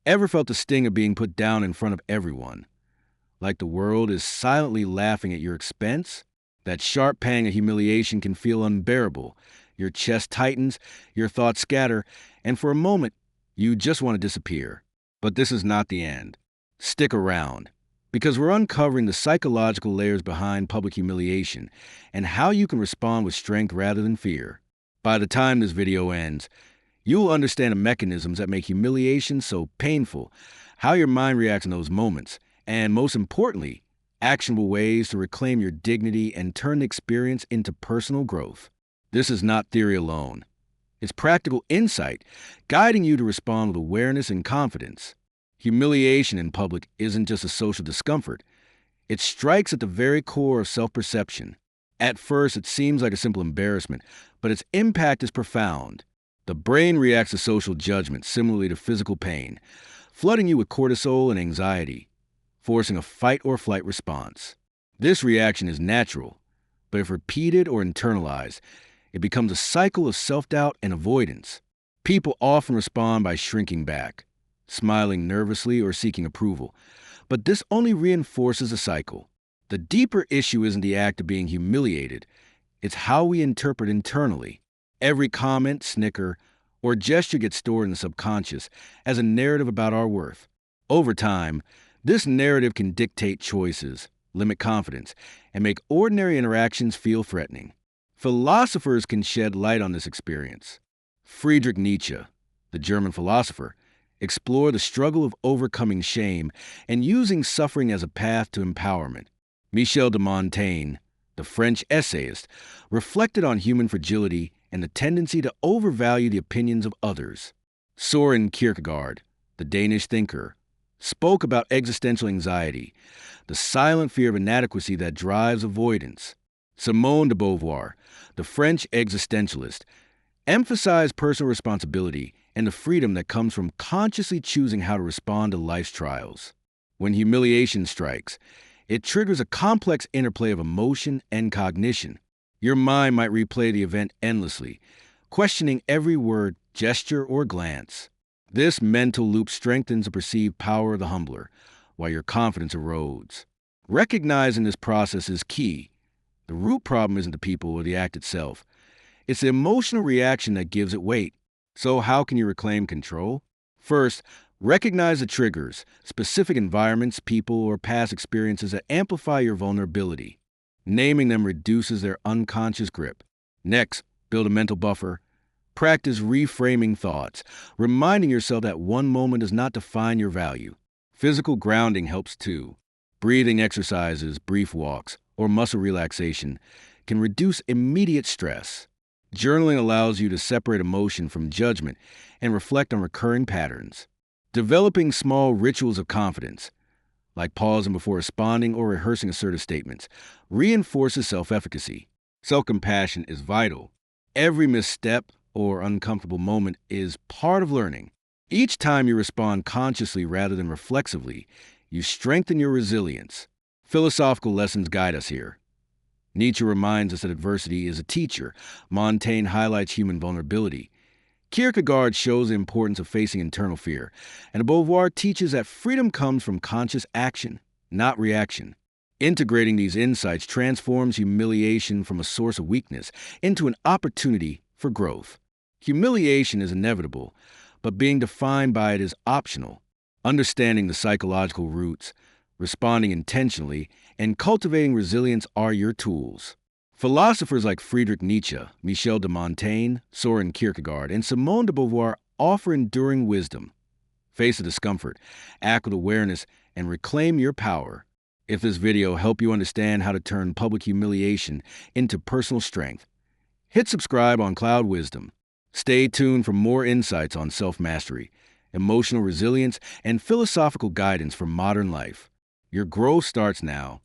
Ever felt the sting of being put down in front of everyone? Like the world is silently laughing at your expense? That sharp pang of humiliation can feel unbearable. Your chest tightens, your thoughts scatter, and for a moment, you just want to disappear. But this is not the end. Stick around, because we're uncovering the psychological layers behind public humiliation and how you can respond with strength rather than fear. By the time this video ends, you'll understand the mechanisms that make humiliation so painful, how your mind reacts in those moments, and most importantly, actionable ways to reclaim your dignity and turn the experience into personal growth. This is not theory alone. It's practical insight, guiding you to respond with awareness and confidence. Humiliation in public isn't just a social discomfort. It strikes at the very core of self-perception. At first, it seems like a simple embarrassment, but its impact is profound. The brain reacts to social judgment similarly to physical pain, flooding you with cortisol and anxiety, forcing a fight-or-flight response. This reaction is natural, but if repeated or internalized, it becomes a cycle of self-doubt and avoidance. People often respond by shrinking back, smiling nervously or seeking approval, but this only reinforces the cycle. The deeper issue isn't the act of being humiliated, it's how we interpret internally. Every comment, snicker, or gesture gets stored in the subconscious as a narrative about our worth. Over time, this narrative can dictate choices, limit confidence, and make ordinary interactions feel threatening. Philosophers can shed light on this experience. Friedrich Nietzsche, the German philosopher, explored the struggle of overcoming shame and using suffering as a path to empowerment. Michel de Montaigne, the French essayist, reflected on human fragility and the tendency to overvalue the opinions of others. Soren Kierkegaard, the Danish thinker, spoke about existential anxiety, the silent fear of inadequacy that drives avoidance. Simone de Beauvoir, the French existentialist, emphasized personal responsibility and the freedom that comes from consciously choosing how to respond to life's trials. When humiliation strikes, it triggers a complex interplay of emotion and cognition. Your mind might replay the event endlessly, questioning every word, gesture, or glance. This mental loop strengthens the perceived power of the humbler, while your confidence erodes. Recognizing this process is key. The root problem isn't the people or the act itself. It's the emotional reaction that gives it weight. So how can you reclaim control? First, recognize the triggers, specific environments, people, or past experiences that amplify your vulnerability. Naming them reduces their unconscious grip. Next, build a mental buffer. Practice reframing thoughts, reminding yourself that one moment does not define your value. Physical grounding helps too. Breathing exercises, brief walks, or muscle relaxation can reduce immediate stress. Journaling allows you to separate emotion from judgment and reflect on recurring patterns. Developing small rituals of confidence, like pausing before responding or rehearsing assertive statements, reinforces self-efficacy. Self-compassion is vital. Every misstep or uncomfortable moment is part of learning. Each time you respond consciously rather than reflexively, you strengthen your resilience. Philosophical lessons guide us here. Nietzsche reminds us that adversity is a teacher. Montaigne highlights human vulnerability. Kierkegaard shows the importance of facing internal fear, and Beauvoir teaches that freedom comes from conscious action, not reaction. Integrating these insights transforms humiliation from a source of weakness into an opportunity for growth. Humiliation is inevitable, but being defined by it is optional. Understanding the psychological roots, responding intentionally, and cultivating resilience are your tools. Philosophers like Friedrich Nietzsche, Michel de Montaigne, Soren Kierkegaard, and Simone de Beauvoir offer enduring wisdom. Face the discomfort, act with awareness, and reclaim your power. If this video helped you understand how to turn public humiliation into personal strength, hit subscribe on Cloud Wisdom. Stay tuned for more insights on self-mastery, emotional resilience, and philosophical guidance for modern life. Your growth starts now.